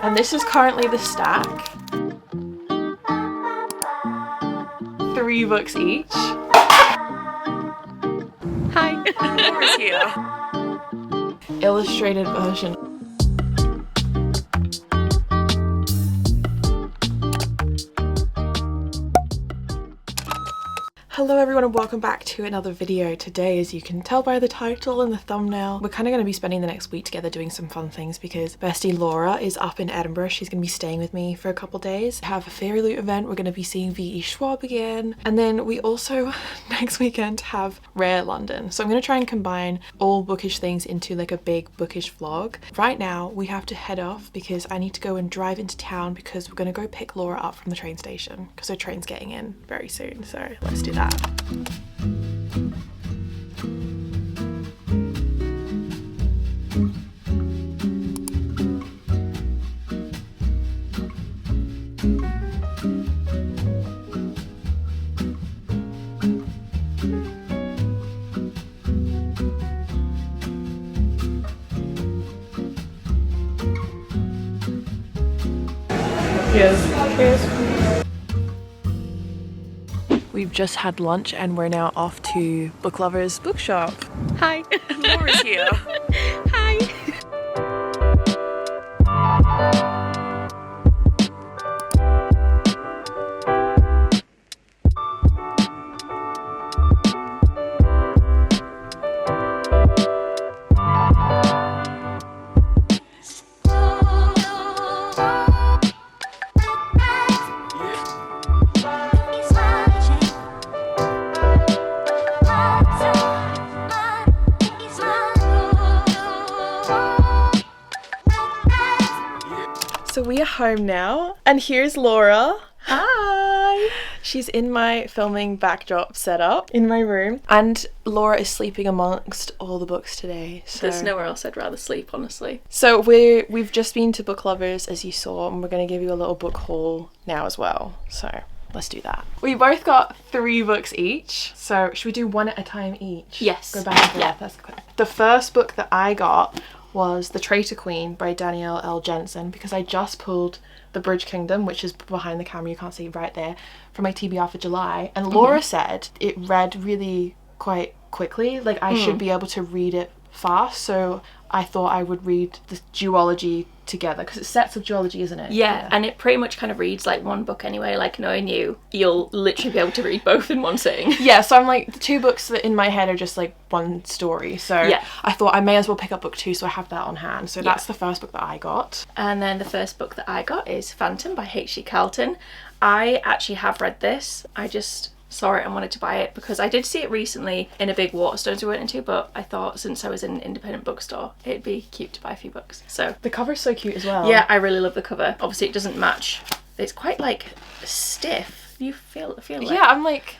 And this is currently the stack. 3 books each. Hi. Laura's here. Illustrated version. Hello everyone and welcome back to another video. Today, as you can tell by the title and the thumbnail, we're kind of going to be spending the next week together doing some fun things because bestie Laura is up in Edinburgh. She's going to be staying with me for a couple days. We have a Fairyloot event. We're going to be seeing V.E. Schwab again. And then we also, next weekend, have Rare London. So I'm going to try and combine all bookish things into like a big bookish vlog. Right now, we have to head off because I need to go and drive into town because we're going to go pick Laura up from the train station because her train's getting in very soon. So let's do that. Cheers. We've just had lunch and we're now off to Book Lovers Bookshop. Hi. Laura's here. Hi. So we are home now and here's Laura. Hi. She's in my filming backdrop setup in my room and Laura is sleeping amongst all the books today. So There's nowhere else I'd rather sleep, honestly. So we've just been to Book Lovers, as you saw, and we're going to give you a little book haul now as well. So let's do that. We both got 3 books each. So should we do one at a time each? Yes. Go back and forth. Yeah. That's good. The first book that I got was The Traitor Queen by Danielle L. Jensen because I just pulled The Bridge Kingdom, which is behind the camera, you can't see right there, from my TBR for July. And Laura said it read really quite quickly. Like I should be able to read it fast. So I thought I would read the duology together because it's sets of duology, isn't it? Yeah, and it pretty much kind of reads like one book anyway. Like knowing you, you'll literally be able to read both in one sitting. Yeah, so I'm like, the 2 books that in my head are just like one story. So yeah. I thought I may as well pick up book 2 so I have that on hand. So that's the first book that I got. And then the first book that I got is Phantom by H.G. Carlton. I actually have read this. I just saw it and wanted to buy it because I did see it recently in a big Waterstones we went into, but I thought since I was in an independent bookstore it'd be cute to buy a few books. So The cover's so cute as well. yeah, I really love the cover. Obviously it doesn't match. It's quite like stiff. You feel like Yeah, I'm like,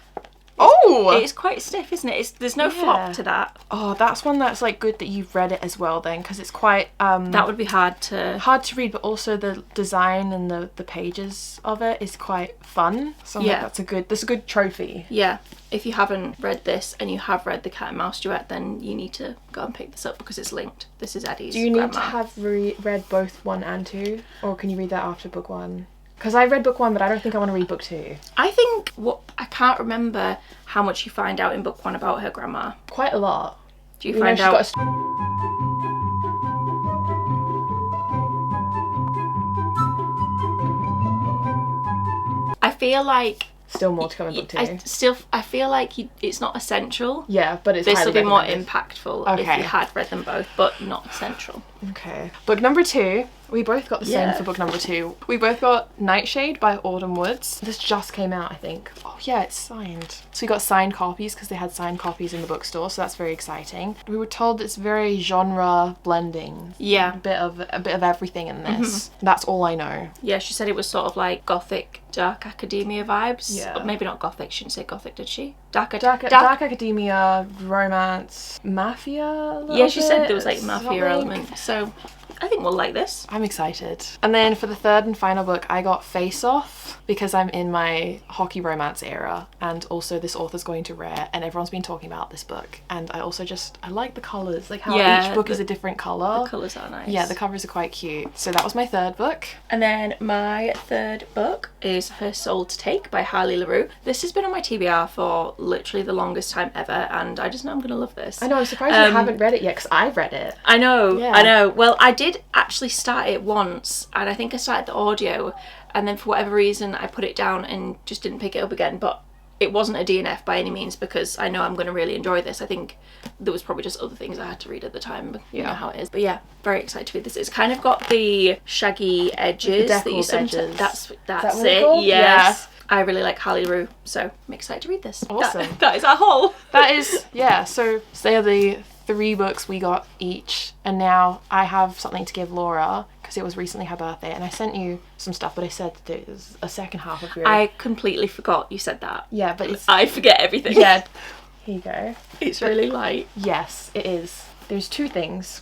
oh! it's quite stiff, isn't it? There's no flop to that. Oh, that's one that's like good that you've read it as well then, because it's quite That would be hard to read, but also the design and the pages of it is quite fun. So I'm like, that's a good trophy. Yeah, if you haven't read this and you have read The Cat and Mouse Duet, then you need to go and pick this up because it's linked. This is Eddie's Do you need grandma. to have read both 1 and 2, or can you read that after book 1? Because I read book 1, but I don't think I want to read book 2. I think I can't remember how much you find out in book 1 about her grandma. Quite a lot. Do you find out? I feel like Still more to come in book 2. I feel like it's not essential. Yeah, but it's This will be more recommended. impactful if you had read them both, but not essential. Okay. Book number 2. We both got the same for book number 2. We both got Nightshade by Autumn Woods. This just came out, I think. Oh yeah, it's signed. So we got signed copies because they had signed copies in the bookstore, so that's very exciting. We were told it's very genre blending. Yeah. A bit of everything in this. That's all I know. Yeah, she said it was sort of like gothic dark academia vibes. Yeah. Or maybe not gothic, she didn't say gothic, did she? Dark academia, romance, mafia. Yeah, she said there was like mafia element. So I think we'll like this. I'm excited. And then for the third and final book, I got Face Off because I'm in my hockey romance era, and also this author's going to Rare and everyone's been talking about this book, and I also I like the colours, like how each book is a different colour. The colours are nice. Yeah, the covers are quite cute. So that was my third book. And then my third book is Her Soul to Take by Harley LaRue. This has been on my TBR for literally the longest time ever, and I just know I'm gonna love this. I know, I'm surprised you haven't read it yet because I've read it. I know, Yeah. I know. Well, I did actually start it once, and I think I started the audio, and then for whatever reason I put it down and just didn't pick it up again. But it wasn't a DNF by any means, because I know I'm going to really enjoy this. I think there was probably just other things I had to read at the time, but you know how it is. But yeah, very excited to read this. It's kind of got the shaggy edges like that you sometimes... edges. That's what it. called? Yes. Yeah. I really like Harley LaRue, so I'm excited to read this. Awesome. That is our haul. That is, yeah, so they are the 3 books we got each, and now I have something to give Laura because it was recently her birthday, and I sent you some stuff, but I said that it was a second half of your... I completely forgot you said that. Yeah, but it's... I forget everything. Yeah. Here you go. It's really light. Yes, it is. There's 2 things.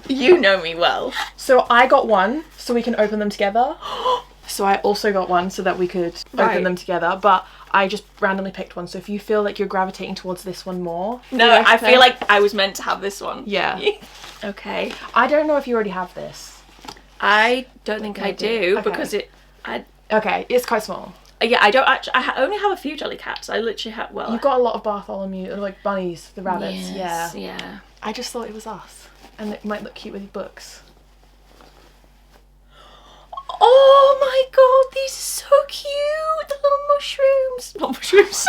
You know me well. So I got one so we can open them together. So I also got one so that we could open them together, but I just randomly picked one. So if you feel like you're gravitating towards this one more... No, I feel like I was meant to have this one. Yeah. Okay. I don't know if you already have this. I don't think I do, Okay. because Okay, it's quite small. yeah, I don't actually... I only have a few jelly cats. I literally have... Well... You've got a lot of Bartholomew, like bunnies, the rabbits. Yes, Yeah. yeah. I just thought it was us. And it might look cute with books. Oh my god, these are so cute! The little mushrooms. Not mushrooms.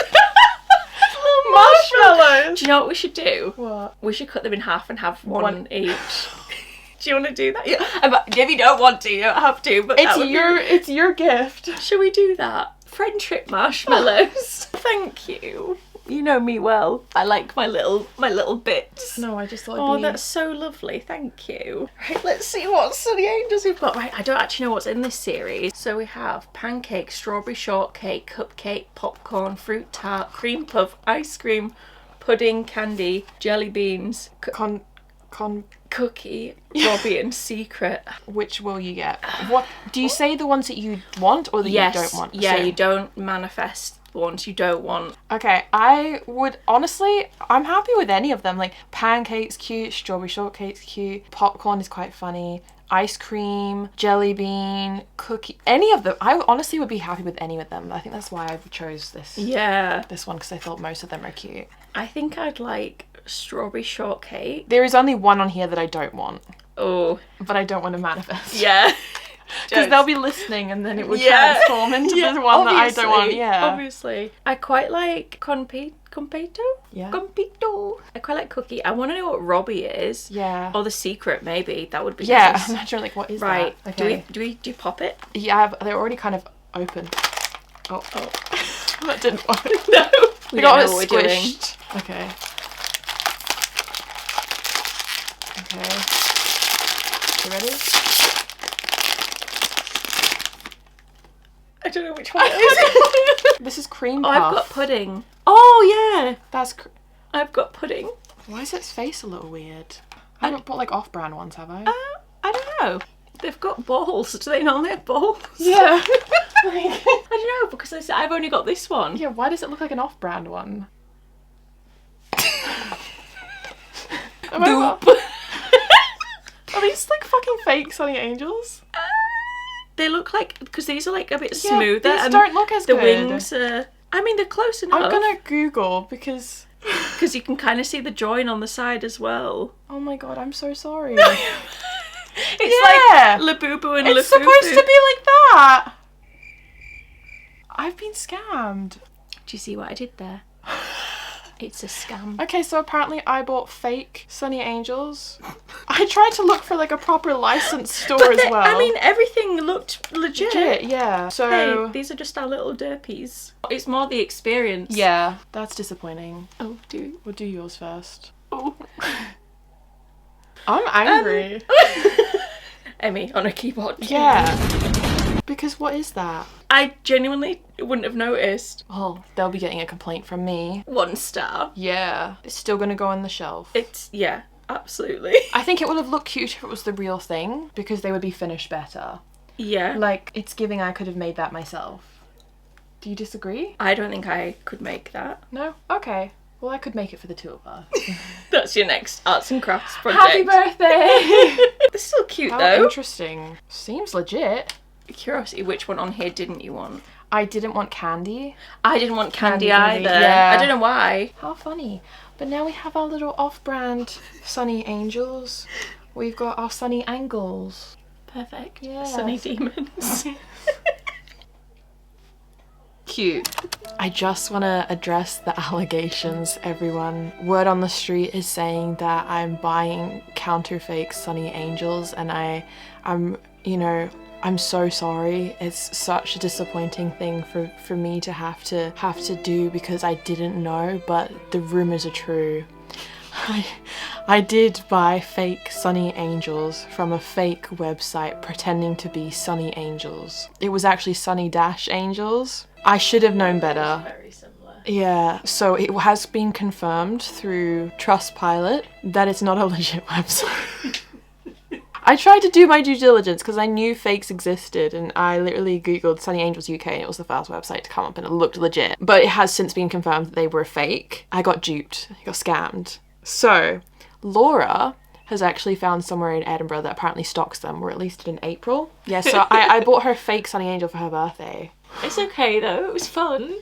Little Marshmallows! Do you know what we should do? What? We should cut them in half and have one each. Do you want to do that? Yeah. If you don't want to, you don't have to. But It's your gift. Shall we do that? Friendship marshmallows. Thank you. You know me well. I like my little bits. No, I just thought Oh, that's so lovely. Thank you. Right, let's see what Sunny Angels we've got. Right, I don't actually know what's in this series. So we have pancake, strawberry shortcake, cupcake, popcorn, fruit tart, cream puff, ice cream, pudding, candy, jelly beans, cookie, Robbie and secret. Which will you get? What do you say, the ones that you want or that you don't want? Yeah, So- you don't manifest the ones you don't want. Okay, I would honestly, I'm happy with any of them. Like pancake's cute, strawberry shortcake's cute, popcorn is quite funny, ice cream, jelly bean, cookie, any of them. I honestly would be happy with any of them. I think that's why I chose this. Yeah. This one, because I thought most of them are cute. I think I'd like strawberry shortcake. There is only one on here that I don't want, Oh. but I don't want to manifest. Yeah. Because they'll be listening and then it would transform into the one that I don't want. Yeah. Obviously. I quite like compito? Yeah. Compito. I quite like cookie. I want to know what Robbie is. Yeah. Or the secret, maybe. That would be Yeah. nice. I'm not sure, like, what is Right. that? Okay. Do you pop it? Yeah, but they're already kind of open. Oh. That didn't work. No. We got it squished. Okay. Okay. You ready? I don't know which one it is. This is cream Oh, puff. I've got pudding. Oh, yeah. That's... I've got pudding. Why is its face a little weird? I haven't bought, like, off-brand ones, have I? I don't know. They've got balls. Do they normally have balls? Yeah. I don't know, because I've only got this one. Yeah, why does it look like an off-brand one? Are these, like, fucking fake Sunny Angels? They look like, because these are like a bit Yeah, smoother. these and don't look as the good. wings are, I mean, they're close enough. I'm gonna Google because... Because you can kind of see the join on the side as well. Oh my god, I'm so sorry. It's like Labubu and It's Labubu. supposed to be like that. I've been scammed. Do you see what I did there? It's a scam. Okay, so apparently I bought fake Sunny Angels. I tried to look for like a proper licensed store as well. I mean, everything looked legit. Yeah. So Hey, these are just our little derpies. It's more the experience. yeah, that's disappointing. Oh, do. We'll do yours first. Oh. I'm angry. Emmy on a keyboard. Yeah. Because what is that? I genuinely wouldn't have noticed. Well, they'll be getting a complaint from me. 1 star. Yeah. It's still gonna go on the shelf. It's, yeah, absolutely. I think it would have looked cute if it was the real thing, because they would be finished better. Yeah. Like, it's giving I could have made that myself. Do you disagree? I don't think I could make that. No? Okay. Well, I could make it for the two of us. That's your next arts and crafts project. Happy birthday! It's still cute How though. interesting. Seems legit. Curiosity, which one on here didn't you want? I didn't want candy. I didn't want candy Candy, either. yeah. I don't know why. How funny. But now we have our little off-brand Sunny Angels. We've got our Sunny Angles. Perfect. Yeah. Sunny demons. Cute. I just want to address the allegations, everyone. Word on the street is saying that I'm buying counterfeit Sunny Angels, and I'm so sorry. It's such a disappointing thing for me to have to do, because I didn't know, but the rumors are true. I did buy fake Sunny Angels from a fake website pretending to be Sunny Angels. It was actually Sunny-Angels. I should have known better. Very similar. Yeah, so it has been confirmed through Trustpilot that it's not a legit website. I tried to do my due diligence because I knew fakes existed, and I literally googled Sunny Angels UK and it was the first website to come up and it looked legit. But it has since been confirmed that they were fake. I got duped. I got scammed. So, Laura has actually found somewhere in Edinburgh that apparently stocks them, or at least in April. Yeah, so I bought her fake Sunny Angel for her birthday. It's okay though, it was fun.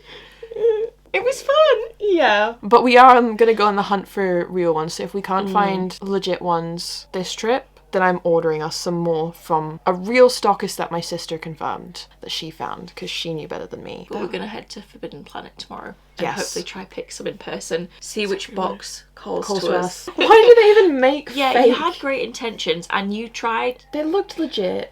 It was fun! Yeah. But we are going to go on the hunt for real ones, so if we can't find legit ones this trip, then I'm ordering us some more from a real stockist that my sister confirmed that she found, because she knew better than me. But we're going to head to Forbidden Planet tomorrow. And Yes. hopefully try pick some in person. See which box calls to us. Why do they even make Yeah, fake? you had great intentions and you tried. They looked legit.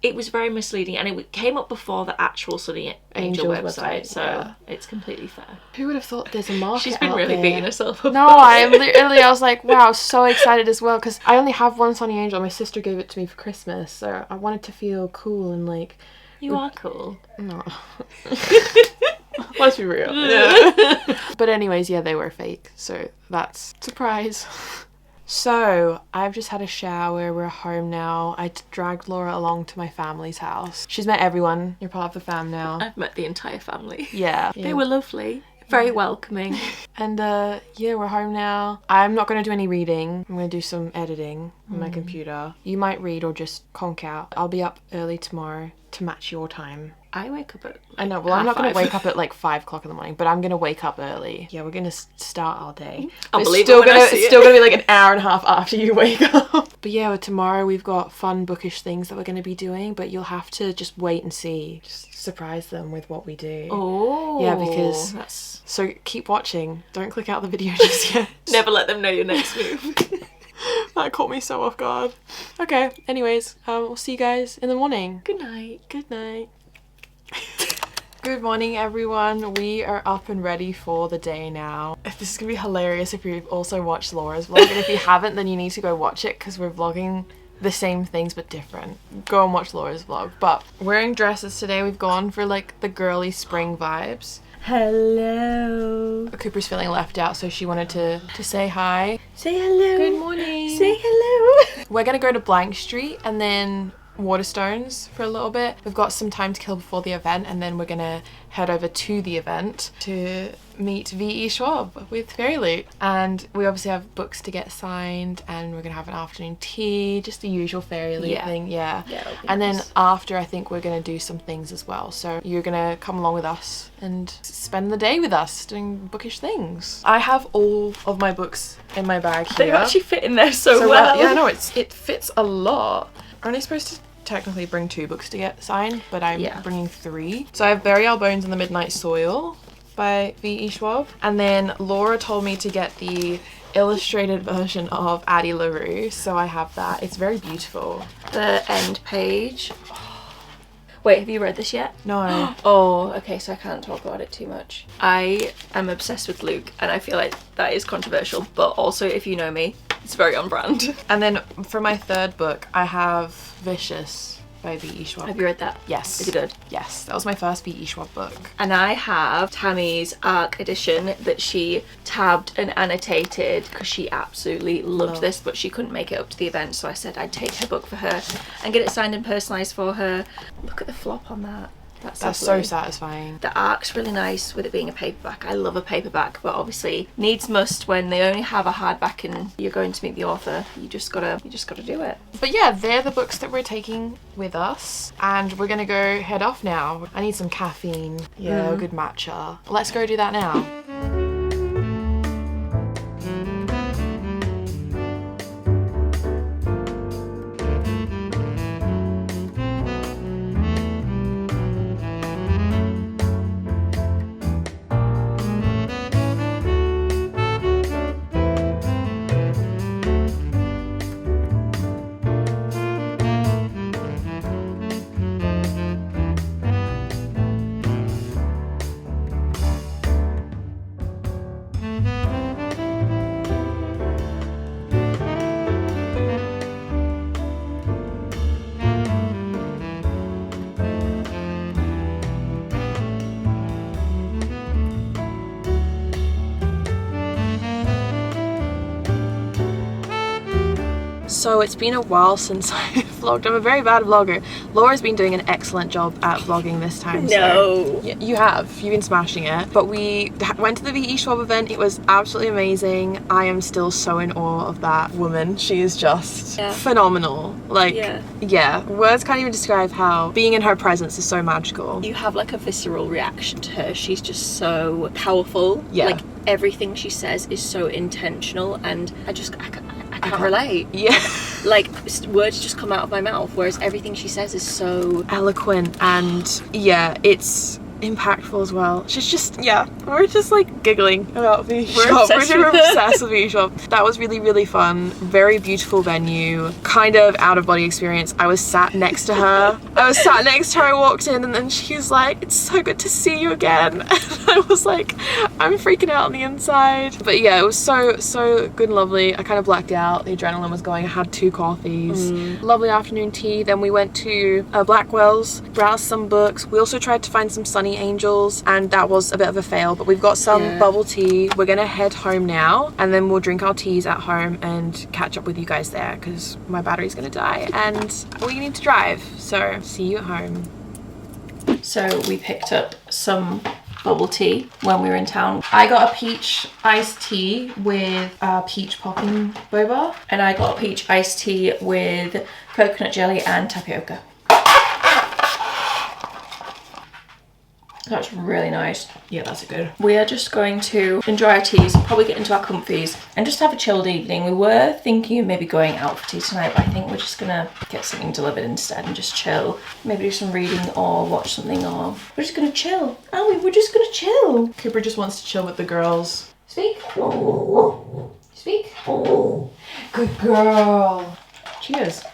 It was very misleading, and it came up before the actual Sunny Angel Angels website, website, so yeah. it's completely fair. Who would have thought there's a market She's been out really there? beating herself up. No, I'm literally, I was like, wow, so excited as well, because I only have one Sunny Angel. My sister gave it to me for Christmas, so I wanted to feel cool and like... You are cool. No. Let's be real. Yeah. But anyways, yeah, they were fake, so that's surprise. So, I've just had a shower, we're home now. I dragged Laura along to my family's house. She's met everyone, you're part of the fam now. I've met the entire family. Yeah. They were lovely. Very welcoming. And yeah, we're home now. I'm not going to do any reading. I'm going to do some editing on my computer. You might read or just conk out. I'll be up early tomorrow to match your time. I wake up at I know, well, I'm not going to wake up at like 5 o'clock in the morning, but I'm going to wake up early. Yeah, we're going to start our day. I'll It's believe still it when I see it's it. still going to be like an hour and a half after you wake up. But yeah, well, tomorrow we've got fun bookish things that we're going to be doing, but you'll have to just wait and see. Just surprise them with what we do. Oh. Yeah, because... That's... So keep watching. Don't click out the video just yet. Never let them know your next move. That caught me so off guard. Okay, anyways, we'll see you guys in the morning. Good night. Good night. Good morning, everyone. We are up and ready for the day now. This is gonna be hilarious if you've also watched Laura's vlog, and if you haven't, then you need to go watch it because we're vlogging the same things but different. Go and watch Laura's vlog. But wearing dresses today, we've gone for like the girly spring vibes. Hello. Cooper's feeling left out, so she wanted to say hi. Say hello. Good morning. Say hello. We're gonna go to Blank Street and then Waterstones for a little bit. We've got some time to kill before the event, and then we're gonna head over to the event to meet V.E. Schwab with Fairyloot. And we obviously have books to get signed, and we're gonna have an afternoon tea, just the usual Fairyloot thing. Yeah, that'll be and nice. then after, I think we're gonna do some things as well, so you're gonna come along with us and spend the day with us doing bookish things. I have all of my books in my bag here. They actually fit in there so well. Yeah, no, it fits a lot. Aren't I supposed to technically bring 2 books to get signed, but I'm bringing 3. So I have Burial Bones and the Midnight Soil by V.E. Schwab, and then Laura told me to get the illustrated version of Addie LaRue, so I have that. It's very beautiful. The end page. Wait, have you read this yet? No. Oh, okay, so I can't talk about it too much. I am obsessed with Luke, and I feel like that is controversial, but also, if you know me, it's very on brand. And then for my 3rd book, I have Vicious by V.E. Schwab. Have you read that? Yes. Is it good? Yes, that was my first V.E. Schwab book. And I have Tammy's ARC edition that she tabbed and annotated because she absolutely loved this, but she couldn't make it up to the event, so I said I'd take her book for her and get it signed and personalised for her. Look at the flop on that. That's so satisfying. The ARC's really nice with it being a paperback. I love a paperback, but obviously needs must when they only have a hardback and you're going to meet the author. You just gotta do it. But yeah, they're the books that we're taking with us, and we're gonna go head off now. I need some caffeine. Yeah, a good matcha. Let's go do that now. So it's been a while since I vlogged. I'm a very bad vlogger. Laura's been doing an excellent job at vlogging this time. No. So, you have. You've been smashing it. But we went to the V.E. Schwab event. It was absolutely amazing. I am still so in awe of that woman. She is just phenomenal. Like, yeah. Words can't even describe how being in her presence is so magical. You have like a visceral reaction to her. She's just so powerful. Yeah. Like everything she says is so intentional, and I can't relate. Yeah. Like words just come out of my mouth, whereas everything she says is so eloquent, and yeah, it's impactful as well. She's just, yeah, we're just like giggling about V.E. Schwab. We're obsessed with V.E. Schwab. That was really, really fun. Very beautiful venue. Kind of out of body experience. I was sat next to her. I walked in, and then she was like, "It's so good to see you again." And I was like, I'm freaking out on the inside. But yeah, it was so good and lovely. I kind of blacked out. The adrenaline was going. I had 2 coffees. Lovely afternoon tea. Then we went to Blackwell's, browsed some books. We also tried to find some Sunny Angels, and that was a bit of a fail, but we've got some bubble tea. We're gonna head home now, and then we'll drink our teas at home and catch up with you guys there, because my battery's gonna die and we need to drive. So see you at home. So we picked up some bubble tea when we were in town. I got a peach iced tea with peach popping boba, and I got a peach iced tea with coconut jelly and tapioca. That's really nice. Yeah, that's good. We are just going to enjoy our teas, probably get into our comfies, and just have a chilled evening. We were thinking of maybe going out for tea tonight, but I think we're just gonna get something delivered instead and just chill. Maybe do some reading or watch something, or we're just gonna chill. We're just gonna chill. Cooper just wants to chill with the girls. Speak. Speak. Good girl. Cheers.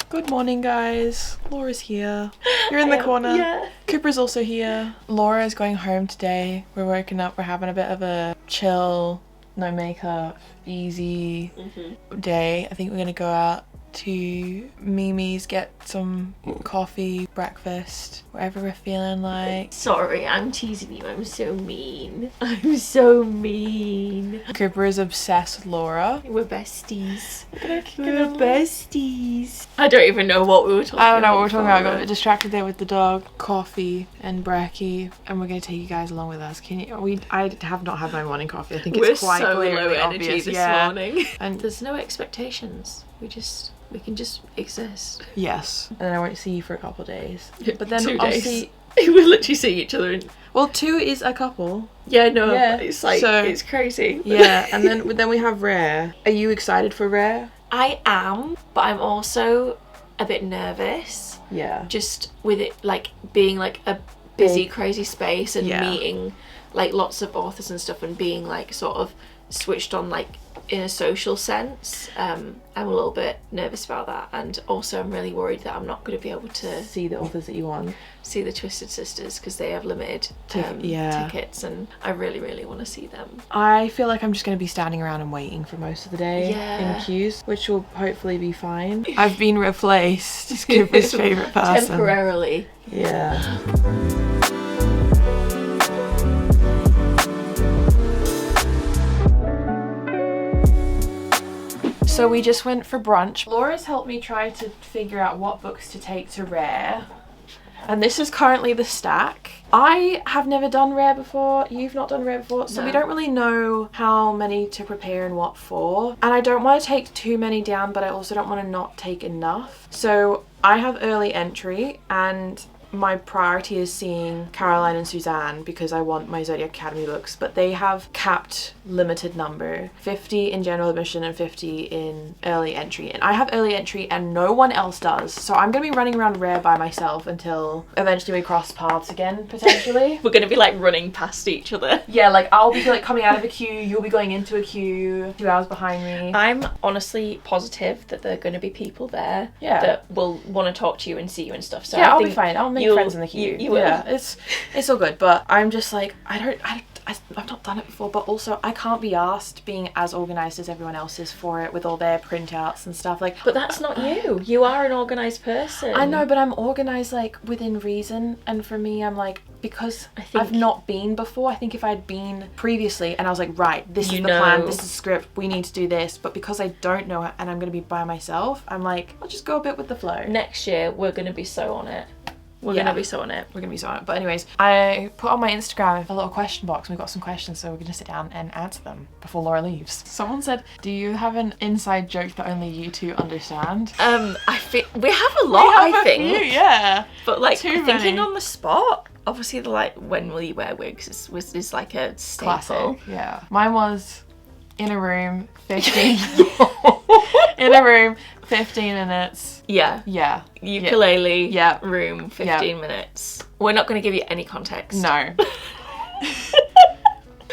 Good morning, guys. Laura's here. You're in the corner. Yeah. Cooper's also here. Laura is going home today. We're woken up. We're having a bit of a chill, no makeup, easy day. I think we're gonna go out to Mimi's, get some coffee, breakfast, whatever we're feeling like. Sorry, I'm teasing you. I'm so mean. I'm so mean. Cooper is obsessed with Laura. We're besties. Look at her cute. We're besties. I don't even know what we were talking about. I don't know what we're talking about. I got a bit distracted there with the dog, coffee, and brekkie, and we're gonna take you guys along with us. Can you? I have not had my morning coffee. I think it's quite so clearly low energy obvious. this morning. And there's no expectations. We can just exist. Yes. And then I won't see you for a couple of days. But then 2 I'll days. see. We'll literally see each other in. Well, 2 is a couple. Yeah, no. Yeah. It's like it's crazy. Yeah, and then we have Rare. Are you excited for Rare? I am, but I'm also a bit nervous. Yeah. Just with it like being like a busy, crazy space and meeting like lots of authors and stuff, and being like sort of switched on like in a social sense. I'm a little bit nervous about that, and also I'm really worried that I'm not going to be able to See the authors that you want. see the Twisted Sisters because they have limited yeah. tickets, and I really want to see them. I feel like I'm just going to be standing around and waiting for most of the day in queues, which will hopefully be fine. I've been replaced as Cooper's favourite person. Temporarily. Yeah. So we just went for brunch. Laura's helped me try to figure out what books to take to Rare. And this is currently the stack. I have never done Rare before. You've not done Rare before. So we don't really know how many to prepare and what for. And I don't want to take too many down, but I also don't want to not take enough. So I have early entry, and my priority is seeing Caroline and Suzanne because I want my Zodiac Academy books, but they have capped limited number, 50 in general admission and 50 in early entry, and I have early entry and no one else does, so I'm gonna be running around Rare by myself until eventually we cross paths again, potentially. We're gonna be like running past each other. Yeah, like I'll be like coming out of a queue, you'll be going into a queue 2 hours behind me. I'm honestly positive that there are going to be people there that will want to talk to you and see you and stuff. So yeah, I I'll think be fine. I'll make friends in the queue. You will. Yeah, it's all good. But I'm just like, I've not done it before, but also I can't be asked being as organised as everyone else is for it with all their printouts and stuff. Like, but that's not you. You are an organised person. I know, but I'm organised like within reason, and for me, I'm like, because I've not been before. I think if I'd been previously and I was like, right, this is the plan, this is the script, we need to do this, but because I don't know and I'm going to be by myself, I'm like, I'll just go a bit with the flow. Next year, we're going to be so on it. We're going to be so on it. We're going to be so on it. But anyways, I put on my Instagram a little question box, and we've got some questions, so we're going to sit down and answer them before Laura leaves. Someone said, do you have an inside joke that only you two understand? I think we have a lot, I think. Yeah. But like, thinking on the spot, obviously the like, when will you wear wigs is like a staple. Classic, yeah. Mine was, in a room, 15. In a room, 15 minutes. Yeah. Yeah. Ukulele. Yeah. Room, 15 minutes. We're not going to give you any context. No.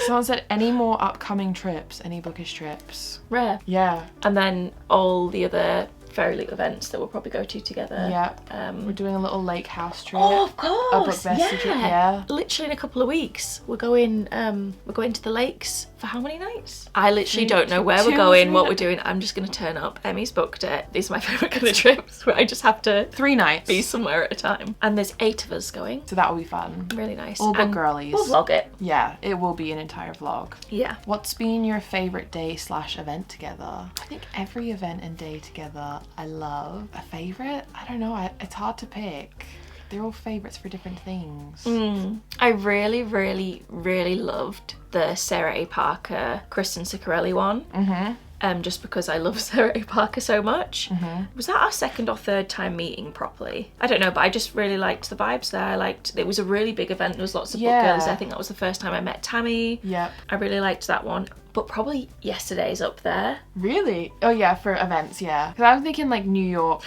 Someone said, any more upcoming trips? Any bookish trips? Rare. Yeah. And then all the other Fairyloot events that we'll probably go to together. Yeah. We're doing a little lake house trip. Oh, of course. A book bestie trip, yeah. Literally in a couple of weeks, we're going to the lakes for how many nights? I literally don't know where we're going, what we're doing. I'm just going to turn up. Emmy's booked it. These are my favourite kind of trips where I just have to 3 nights be somewhere at a time. And there's 8 of us going. So that will be fun. Really nice. All book girlies. We'll vlog it. Yeah, it will be an entire vlog. Yeah. What's been your favourite day/event together? I think every event and day together I love. A favourite? I don't know. It's hard to pick. They're all favourites for different things. I really loved the Sarah A. Parker, Kristen Ciccarelli one. Just because I love Sarah A. Parker so much. Was that our second or third time meeting properly? I don't know, but I just really liked the vibes there. It was a really big event. There was lots of book girls. I think that was the first time I met Tammy. Yep. I really liked that one. But probably yesterday's up there. Really? Oh yeah, for events, yeah. Because I was thinking like New York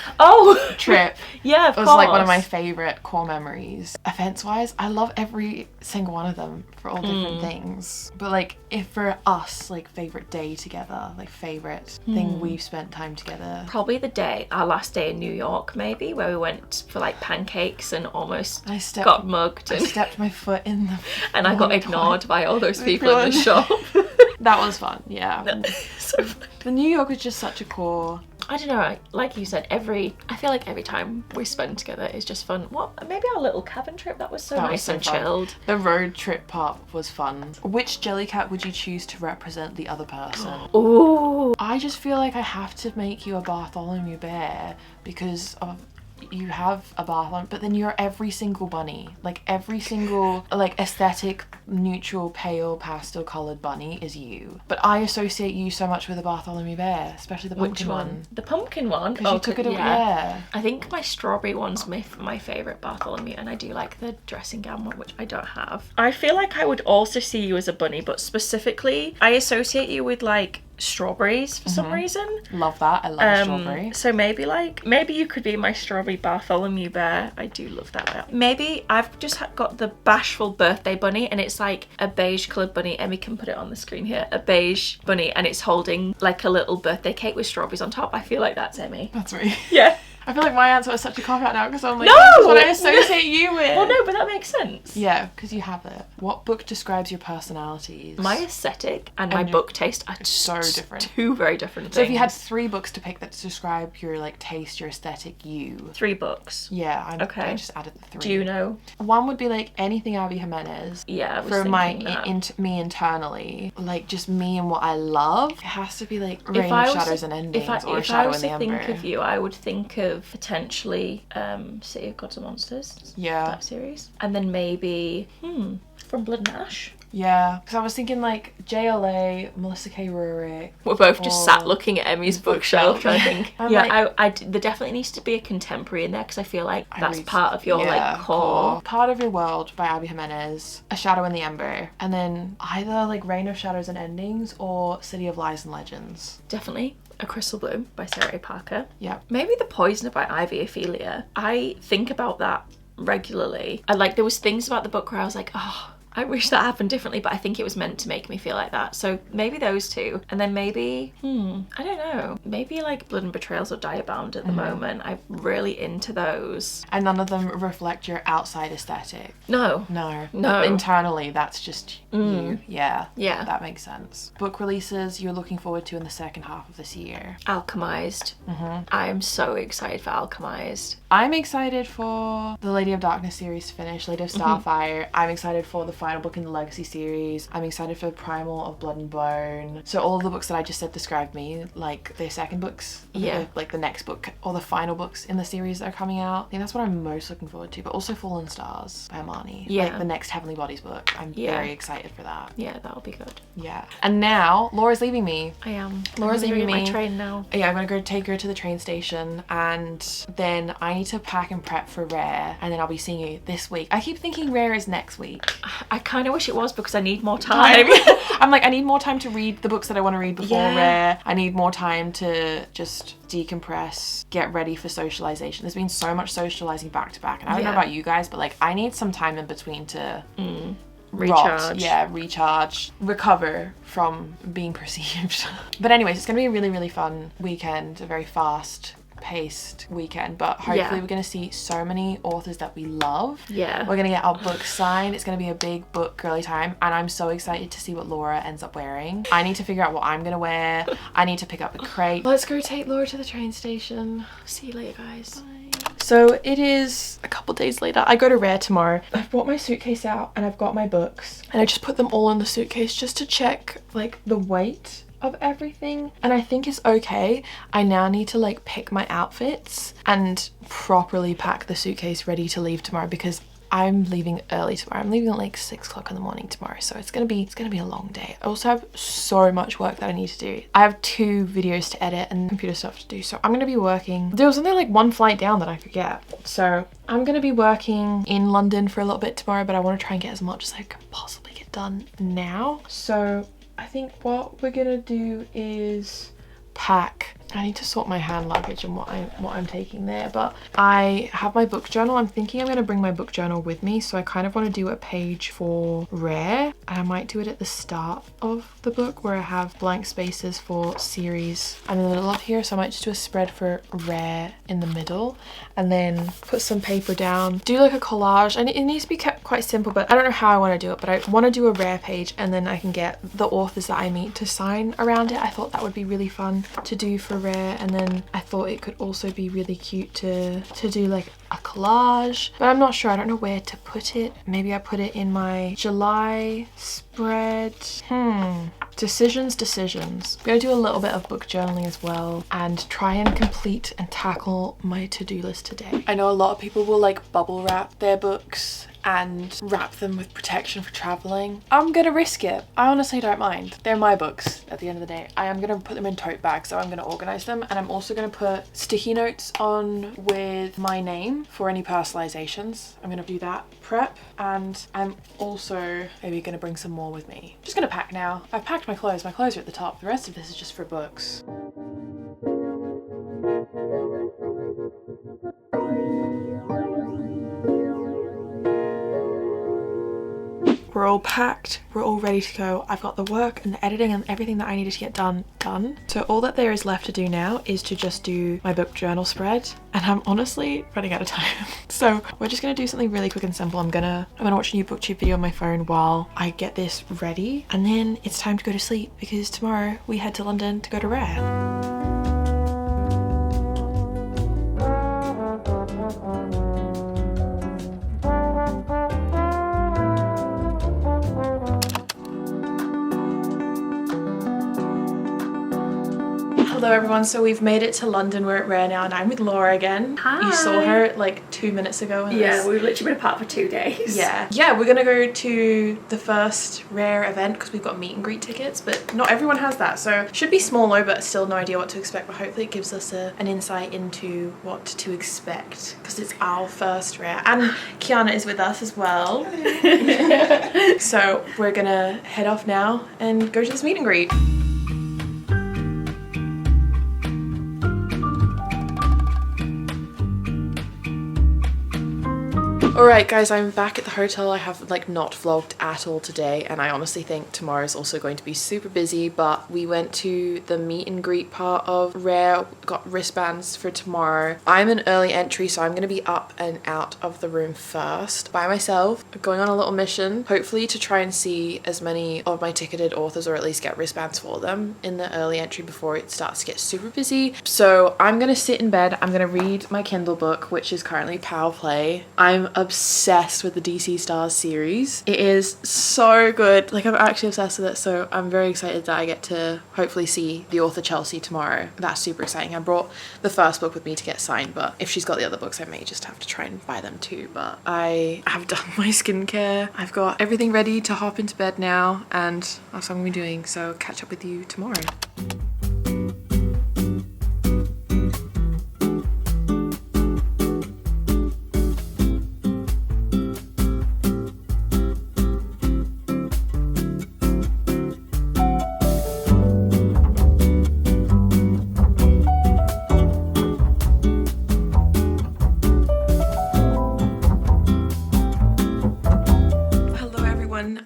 trip. Yeah, of course. It was like one of my favourite core memories. Events wise, I love every single one of them for all different things. But like, if for us, like favourite day together, like favourite thing we've spent time together. Probably our last day in New York maybe, where we went for like pancakes and almost got mugged. I stepped my foot in the and I got ignored by all those people in the shop. That was fun, yeah. So fun. The New York was just such a core. I don't know, like you said, I feel like every time we spend together is just fun. Maybe our little cabin trip, that was so nice and chilled. The road trip part was fun. Which Jellycat would you choose to represent the other person? Ooh. I just feel like I have to make you a Bartholomew bear because of you have a Bartholomew, but then you're every single bunny. Like every single like aesthetic, neutral, pale, pastel coloured bunny is you. But I associate you so much with a Bartholomew bear, especially the pumpkin one. The pumpkin one? Because you took it away. Yeah. I think my strawberry one's my favourite Bartholomew, and I do like the dressing gown one, which I don't have. I feel like I would also see you as a bunny, but specifically I associate you with like strawberries for some reason. Love that. I love strawberry. So maybe you could be my strawberry Bartholomew bear. I do love that bear. Maybe I've just got the bashful birthday bunny, and it's like a beige coloured bunny. Emmy can put it on the screen here. A beige bunny, and it's holding like a little birthday cake with strawberries on top. I feel like that's Emmy. That's me. Yeah. I feel like my answer was such a cop out now because I'm like, No! that's what I associate you with. Well, no, but that makes sense. Yeah, because you have it. What book describes your personalities? My aesthetic and my book taste are so different. Two very different things. So if you had 3 books to pick that describe your like taste, your aesthetic, you. 3 books. Yeah, I Okay. just added the 3. Do you know? One would be like anything Abby Jimenez. Yeah, I was for thinking that. me internally, like just me and what I love. It has to be like Rain If of I was Shadows to- and Endings if I, or if Shadow I was in the to Ember. think of you, I would think of potentially City of Gods and Monsters. Yeah. That series. And then maybe From Blood and Ash. Yeah, because I was thinking like JLA, Melissa K. Rurik. We're both just sat looking at Emmy's bookshelf trying to think. I'm Yeah, there definitely needs to be a contemporary in there because I feel like that's part of your like core. Part of Your World by Abby Jimenez, A Shadow in the Ember, and then either like Reign of Shadows and Endings or City of Lies and Legends. Definitely A Crystal Bloom by Sarah A. Parker. Yeah. Maybe The Poisoner by Ivy Ophelia. I think about that regularly. There was things about the book where I was like, oh, I wish that happened differently, but I think it was meant to make me feel like that. So maybe those 2. And then maybe, I don't know. Maybe like Blood and Betrayals or Diabound at the moment. I'm really into those. And none of them reflect your outside aesthetic. No. No. Internally, that's just you. Yeah. Yeah. That makes sense. Book releases you're looking forward to in the second half of this year. Alchemized. I am so excited for Alchemized. I'm excited for the Lady of Darkness series to finish, Lady of Starfire. I'm excited for the final book in the Legacy series. I'm excited for Primal of Blood and Bone. So all of the books that I just said described me, like their second books, like the next book or the final books in the series that are coming out. I think that's what I'm most looking forward to, but also Fallen Stars by Amani. Yeah. Like the next Heavenly Bodies book. I'm very excited for that. Yeah, that'll be good. Yeah. And now, Laura's leaving me. I am. Laura's I'm gonna leaving get me. my train now. Yeah, I'm gonna go take her to the train station and then I need to pack and prep for Rare and then I'll be seeing you this week. I keep thinking Rare is next week. I kind of wish it was because I need more time. I'm like, I need more time to read the books that I want to read before Rare. I need more time to just decompress, get ready for socialization. There's been so much socializing back to back and I don't know about you guys, but like I need some time in between to Recharge. Recharge, recover from being perceived. But anyways, it's gonna be a really, really fun weekend, a very fast paced weekend, but hopefully we're gonna see so many authors that we love. Yeah. We're gonna get our books signed. It's gonna be a big book girly time and I'm so excited to see what Laura ends up wearing. I need to figure out what I'm gonna wear. I need to pick up the crate. Let's go take Laura to the train station. See you later, guys. Bye. So it is a couple days later. I go to Rare tomorrow. I've brought my suitcase out and I've got my books and I just put them all in the suitcase just to check like the weight of everything and I think it's okay. I now need to like pick my outfits and properly pack the suitcase ready to leave tomorrow because I'm leaving early tomorrow. I'm leaving at like 6 o'clock in the morning tomorrow, so it's gonna be a long day. I also have so much work that I need to do. I have 2 videos to edit and computer stuff to do, so I'm gonna be working. There was only like 1 flight down that I could get, so I'm gonna be working in London for a little bit tomorrow, but I want to try and get as much as I can possibly get done now. So I think what we're gonna do is pack. I need to sort my hand luggage and what I'm taking there, but I have my book journal. I'm thinking I'm going to bring my book journal with me, so I kind of want to do a page for Rare and I might do it at the start of the book where I have blank spaces for series and in the middle of here, so I might just do a spread for Rare in the middle and then put some paper down, do like a collage, and it needs to be kept quite simple, but I don't know how I want to do it, but I want to do a Rare page and then I can get the authors that I meet to sign around it. I thought that would be really fun to do for Rare, and then I thought it could also be really cute to do like a collage, but I'm not sure. I don't know where to put it. Maybe I put it in my July spread. Decisions. I'm gonna do a little bit of book journaling as well and try and complete and tackle my to-do list today. I know a lot of people will like bubble wrap their books and wrap them with protection for traveling. I'm gonna risk it. I honestly don't mind. They're my books at the end of the day. I am gonna put them in tote bags, so I'm gonna organize them, and I'm also gonna put sticky notes on with my name for any personalizations. I'm gonna do that prep, and I'm also maybe gonna bring some more with me. Just gonna pack now. I've packed my clothes. My clothes are at the top. The rest of this is just for books. We're all packed, we're all ready to go. I've got the work and the editing and everything that I needed to get done. So all that there is left to do now is to just do my book journal spread, and I'm honestly running out of time. So we're just gonna do something really quick and simple. I'm gonna watch a new booktube video on my phone while I get this ready, and then it's time to go to sleep because tomorrow we head to London to go to Rare. Hello everyone, so we've made it to London. We're at Rare now and I'm with Laura again. Hi. You saw her like 2 minutes ago. Yeah, we've literally been apart for 2 days. Yeah, we're gonna go to the first Rare event because we've got meet and greet tickets, but not everyone has that, so should be small though, but still no idea what to expect, but hopefully it gives us an insight into what to expect because it's our first Rare, and Kiana is with us as well. So we're gonna head off now and go to this meet and greet. Alright guys, I'm back at the hotel. I have like not vlogged at all today, and I honestly think tomorrow's also going to be super busy, but we went to the meet and greet part of Rare, got wristbands for tomorrow. I'm an early entry, so I'm going to be up and out of the room first by myself, going on a little mission, hopefully to try and see as many of my ticketed authors, or at least get wristbands for them in the early entry before it starts to get super busy. So I'm going to sit in bed, I'm going to read my Kindle book, which is currently Power Play. I'm obsessed with the DC Stars series. It is so good. Like, I'm actually obsessed with it, so I'm very excited that I get to hopefully see the author Chelsea tomorrow. That's super exciting. I brought the first book with me to get signed, but if she's got the other books I may just have to try and buy them too. But I have done my skincare. I've got everything ready to hop into bed now, and that's what I'm gonna be doing, so catch up with you tomorrow.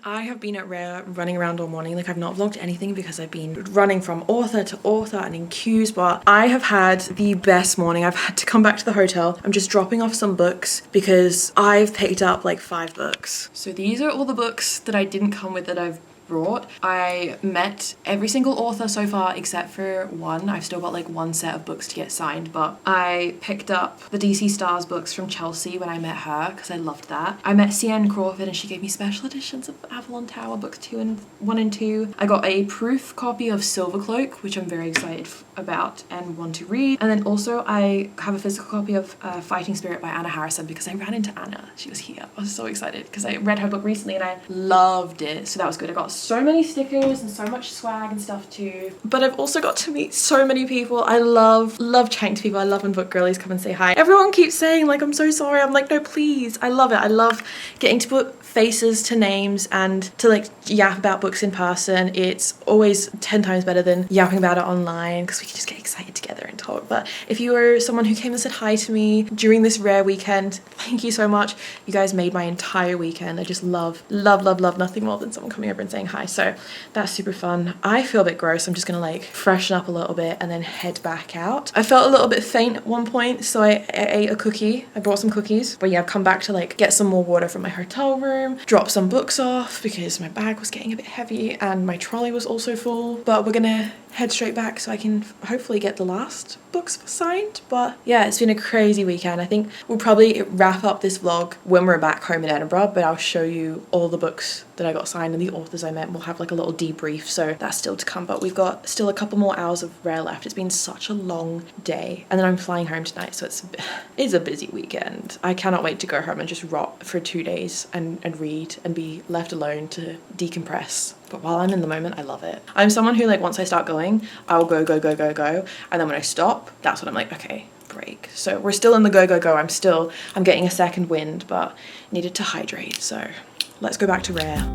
I have been at Rare running around all morning. Like, I've not vlogged anything because I've been running from author to author and in queues, but I have had the best morning. I've had to come back to the hotel. I'm just dropping off some books because I've picked up like 5 books. So these are all the books that I didn't come with that I've brought. I met every single author so far except for one. I've still got like 1 set of books to get signed, but I picked up the DC Stars books from Chelsea when I met her because I loved that. I met CN Crawford and she gave me special editions of Avalon Tower books 1 and 2. I got a proof copy of Silvercloak, which I'm very excited about and want to read. And then also I have a physical copy of Fighting Spirit by Anna Harrison because I ran into Anna. She was here. I was so excited because I read her book recently and I loved it. So that was good. I got so many stickers and so much swag and stuff too. But I've also got to meet so many people. I love chatting to people. I love when book girlies come and say hi. Everyone keeps saying like, I'm so sorry. I'm like, no, please. I love it. I love getting to put faces to names and to like yap about books in person. It's always 10 times better than yapping about it online because we can just get excited together and talk. But if you were someone who came and said hi to me during this Rare weekend, thank you so much. You guys made my entire weekend. I just love nothing more than someone coming over and saying hi. So that's super fun. I feel a bit gross. I'm just gonna like freshen up a little bit and then head back out. I felt a little bit faint at one point, so I ate a cookie. I brought some cookies. But yeah, I've come back to like get some more water from my hotel room, drop some books off because my bag was getting a bit heavy and my trolley was also full. But we're gonna head straight back so I can hopefully get the last books signed. But yeah, it's been a crazy weekend. I think we'll probably wrap up this vlog when we're back home in Edinburgh, but I'll show you all the books that I got signed and the authors I met. We'll have like a little debrief, so that's still to come, but we've got still a couple more hours of rare left. It's been such a long day, and then I'm flying home tonight, so it's a busy weekend. I cannot wait to go home and just rot for 2 days and read and be left alone to decompress. But while I'm in the moment, I love it. I'm someone who, like, once I start going, I'll go, and then when I stop, that's when I'm like, okay, break. So we're still in the go. I'm getting a second wind, but needed to hydrate. So let's go back to rare.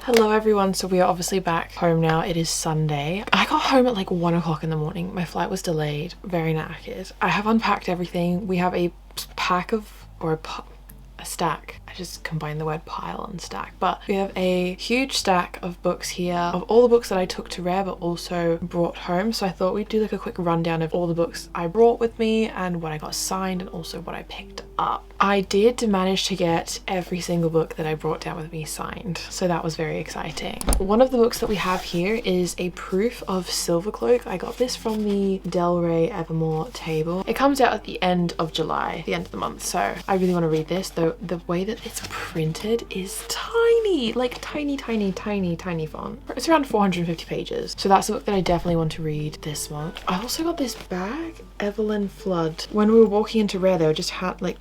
Hello everyone, so we are obviously back home now. It is Sunday. I got home at like 1 o'clock in the morning. My flight was delayed, very knackered. I have unpacked everything. We have a pack of, or a stack. I just combined the word pile and stack, but we have a huge stack of books here of all the books that I took to rare but also brought home. So I thought we'd do like a quick rundown of all the books I brought with me and what I got signed and also what I picked up. I did manage to get every single book that I brought down with me signed, so that was very exciting. One of the books that we have here is a proof of Silvercloak. I got this from the Del Rey Evermore table. It comes out at the end of July, the end of the month, so I really want to read this, though the way that it's printed is tiny, like tiny font. It's around 450 pages, so that's a book that I definitely want to read this month. I also got this bag, Evelyn Flood. When we were walking into rare, they were just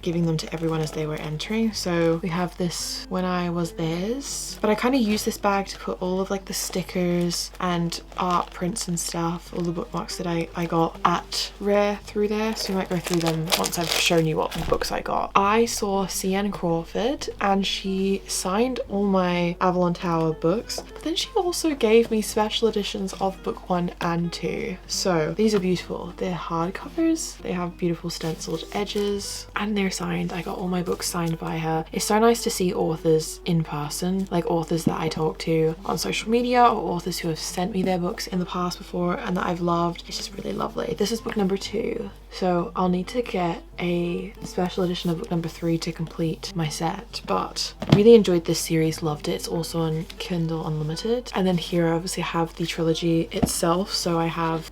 giving them to everyone as they were entering, so we have this When I Was Theirs, but I kind of use this bag to put all of like the stickers and art prints and stuff, all the bookmarks that I got at rare through there, so we might go through them once I've shown you what books I got. I saw C.N. Crawford and she signed all my Avalon Tower books, but then she also gave me special editions of book 1 and 2. So these are beautiful. They're hardcovers, they have beautiful stenciled edges, and they're signed. I got all my books signed by her. It's so nice to see authors in person, like authors that I talk to on social media or authors who have sent me their books in the past before and that I've loved. It's just really lovely. This is book number 2, so I'll need to get a special edition of book number 3 to complete my set, but I really enjoyed this series, loved it. It's also on Kindle Unlimited. And then here I obviously have the trilogy itself, so I have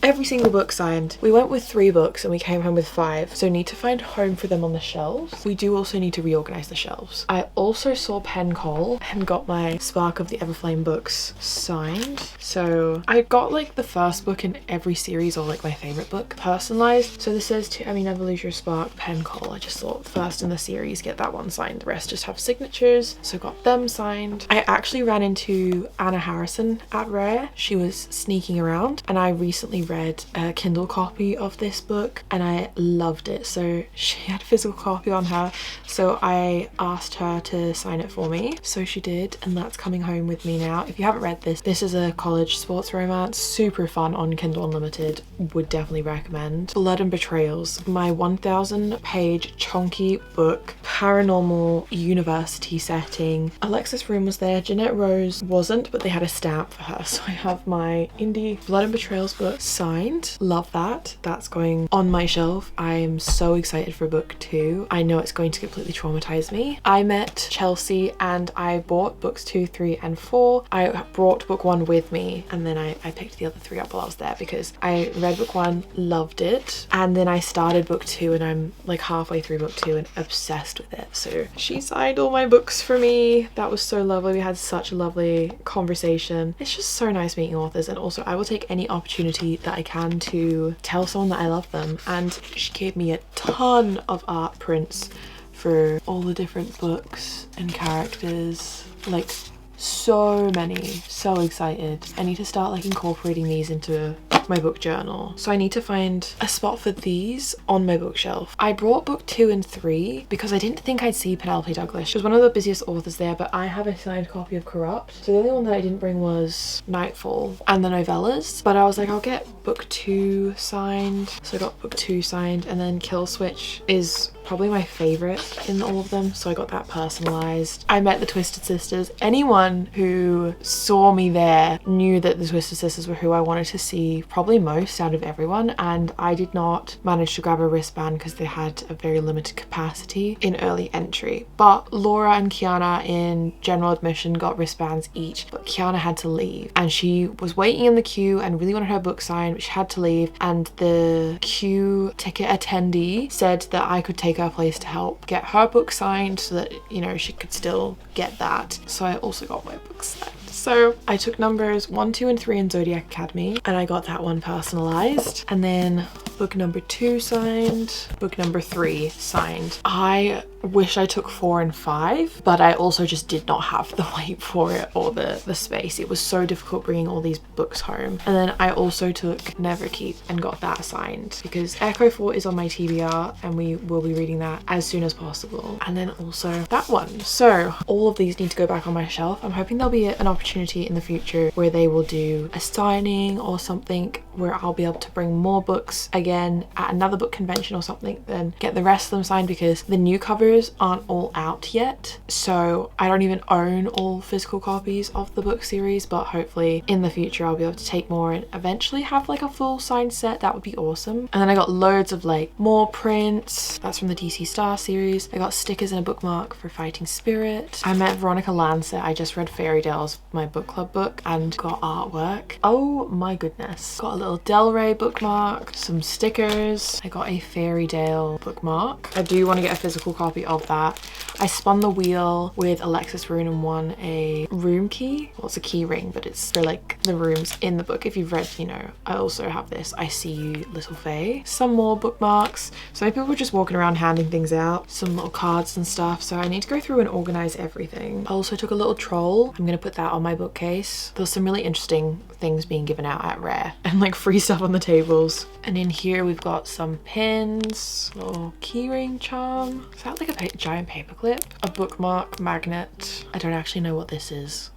every single book signed. We went with 3 books and we came home with 5, so need to find home for them on the shelves. We do also need to reorganize the shelves. I also saw Pencol and got my Spark of the Everflame books signed. So I got like the first book in every series, or like my favorite book, personalized. So this says To Emmy, Never Lose Your Spark, Pencol. I just thought first in the series, get that one signed. The rest just have signatures, so got them signed. I actually ran into Anna Harrison at rare. She was sneaking around and I recently read a Kindle copy of this book and I loved it, so she had a physical copy on her, so I asked her to sign it for me, so she did, and that's coming home with me now. If you haven't read this, this is a college sports romance, super fun on Kindle Unlimited, would definitely recommend. Blood and Betrayals, my 1,000 page chunky book, paranormal university setting. Alexis Room was there, Jeanette Rose wasn't, but they had a stamp for her, so I have my indie Blood and Betrayals book signed. Love that. That's going on my shelf. I'm so excited for book 2. I know it's going to completely traumatize me. I met Chelsea and I bought books 2, 3 and 4. I brought book 1 with me and then I picked the other 3 up while I was there because I read book 1, loved it, and then I started book 2 and I'm like halfway through book 2 and obsessed with it. So she signed all my books for me. That was so lovely. We had such a lovely conversation. It's just so nice meeting authors, and also I will take any opportunity that I can to tell someone that I love them, and she gave me a ton of art prints for all the different books and characters, like so many. So excited. I need to start like incorporating these into my book journal. So I need to find a spot for these on my bookshelf. I brought book 2 and 3 because I didn't think I'd see Penelope Douglas. She was one of the busiest authors there, but I have a signed copy of Corrupt. So the only one that I didn't bring was Nightfall and the novellas. But I was like, I'll get book 2 signed. So I got book 2 signed, and then Kill Switch is probably my favorite in all of them. So I got that personalized. I met the Twisted Sisters. Anyone who saw me there knew that the Twisted Sisters were who I wanted to see probably most out of everyone, and I did not manage to grab a wristband because they had a very limited capacity in early entry. But Laura and Kiana in general admission got wristbands each, but Kiana had to leave, and she was waiting in the queue and really wanted her book signed, but she had to leave, and the queue ticket attendee said that I could take her place to help get her book signed so that, you know, she could still get that. So I also got my book signed. So I took numbers 1, 2 and 3 in Zodiac Academy, and I got that one personalized, and then book number 2 signed, book number 3 signed. I wish I took 4 and 5, but I also just did not have the weight for it or the space. It was so difficult bringing all these books home. And then I also took Neverkeep and got that signed because Echo 4 is on my TBR and we will be reading that as soon as possible. And then also that one. So all of these need to go back on my shelf. I'm hoping there'll be an opportunity in the future where they will do a signing or something where I'll be able to bring more books again at another book convention or something, then get the rest of them signed, because the new covers aren't all out yet. So I don't even own all physical copies of the book series, but hopefully in the future I'll be able to take more and eventually have like a full signed set. That would be awesome. And then I got loads of like more prints. That's from the DC Star series. I got stickers and a bookmark for Fighting Spirit. I met Veronica Lancet. I just read Fairy Tales, my book club book, and got artwork. Oh my goodness. Got a little Del Rey bookmark, some stickers. I got a Fairy Tale bookmark. I do want to get a physical copy of that. I spun the wheel with Alexis Rune and won a room key. Well, it's a key ring, but it's for like the rooms in the book. If you've read, you know, I also have this I See You, Little Faye. Some more bookmarks. So many people were just walking around handing things out. Some little cards and stuff. So I need to go through and organize everything. I also took a little troll. I'm gonna put that on my bookcase. There's some really interesting things being given out at Rare and like free stuff on the tables. And in here we've got some pins, little keyring charm. Is that like a giant paperclip? A bookmark magnet. I don't actually know what this is.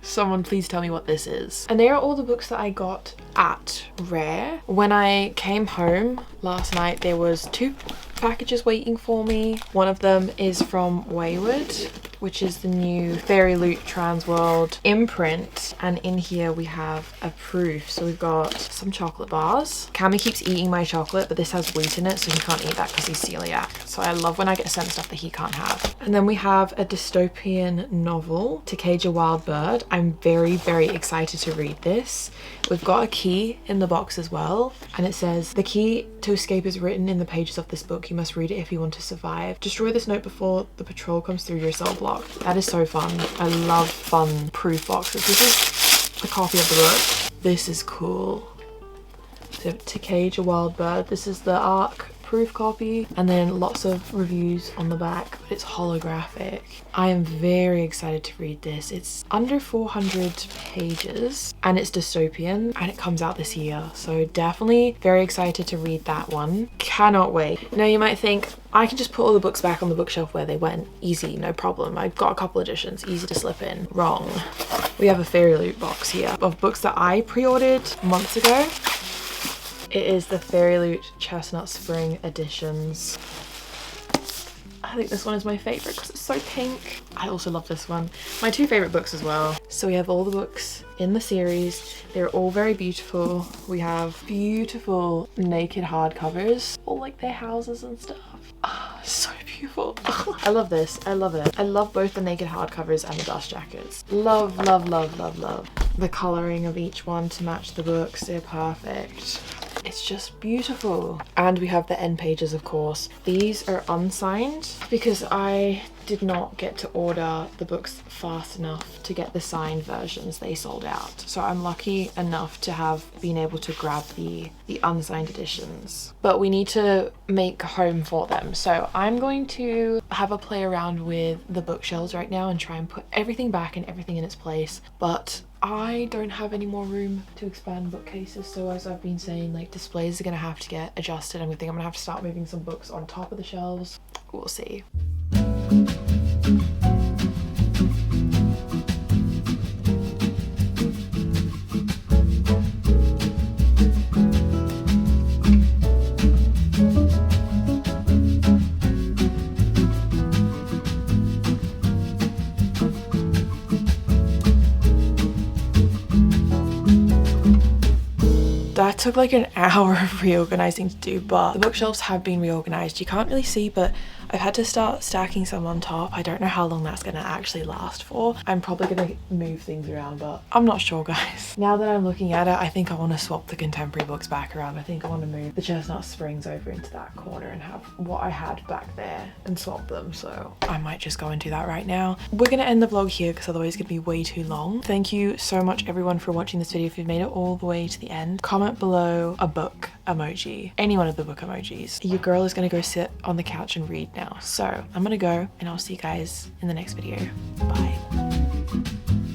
Someone please tell me what this is. And they are all the books that I got at Rare. When I came home last night, there was 2 packages waiting for me. One of them is from Wayward, which is the new Fairyloot Transworld imprint. And in here we have a proof. So we've got some chocolate bars. Cammy keeps eating my chocolate, but this has wheat in it, so he can't eat that because he's celiac. So I love when I get sent stuff that he can't have. And then we have a dystopian novel, To Cage a Wild Bird. I'm very, very excited to read this. We've got a key in the box as well, and it says, "The key to escape is written in the pages of this book. You must read it if you want to survive. Destroy this note before the patrol comes through your cell block." That is so fun. I love fun proof boxes. This is a copy of the book. This is cool. So To Cage a Wild Bird. This is the ARC proof copy, and then lots of reviews on the back, but it's holographic. I am very excited to read this. It's under 400 pages and it's dystopian, and it comes out this year, so definitely very excited to read that one. Cannot wait. Now you might think, I can just put all the books back on the bookshelf where they went. Easy, no problem. I've got a couple editions, easy to slip in. Wrong. We have a Fairyloot box here of books that I pre-ordered months ago. It is the Fairyloot Chestnut Spring editions. I think this one is my favorite because it's so pink. I also love this one. My 2 favorite books as well. So we have all the books in the series. They're all very beautiful. We have beautiful naked hardcovers, all like their houses and stuff. Oh, so beautiful. I love this. I love it. I love both the naked hardcovers and the dust jackets. Love, love, love, love, love. The coloring of each one to match the books. They're perfect. It's just beautiful. And we have the end pages, of course. These are unsigned because I did not get to order the books fast enough to get the signed versions. They sold out. So I'm lucky enough to have been able to grab the unsigned editions. But we need to make a home for them. So I'm going to have a play around with the bookshelves right now and try and put everything back and everything in its place. But I don't have any more room to expand bookcases, so as I've been saying, like, displays are gonna have to get adjusted, and I think I'm gonna have to start moving some books on top of the shelves. We'll see. That took like an hour of reorganizing to do, but the bookshelves have been reorganized. You can't really see, but I've had to start stacking some on top. I don't know how long that's gonna actually last for. I'm probably gonna move things around, but I'm not sure, guys. Now that I'm looking at it, I think I want to swap the contemporary books back around. I think I want to move the chestnut springs over into that corner and have what I had back there and swap them. So I might just go and do that right now. We're gonna end the vlog here because otherwise it's gonna be way too long. Thank you so much everyone for watching this video. If you've made it all the way to the end, comment below a book emoji, any one of the book emojis. Your girl is gonna go sit on the couch and read now. So I'm gonna go, and I'll see you guys in the next video. Bye.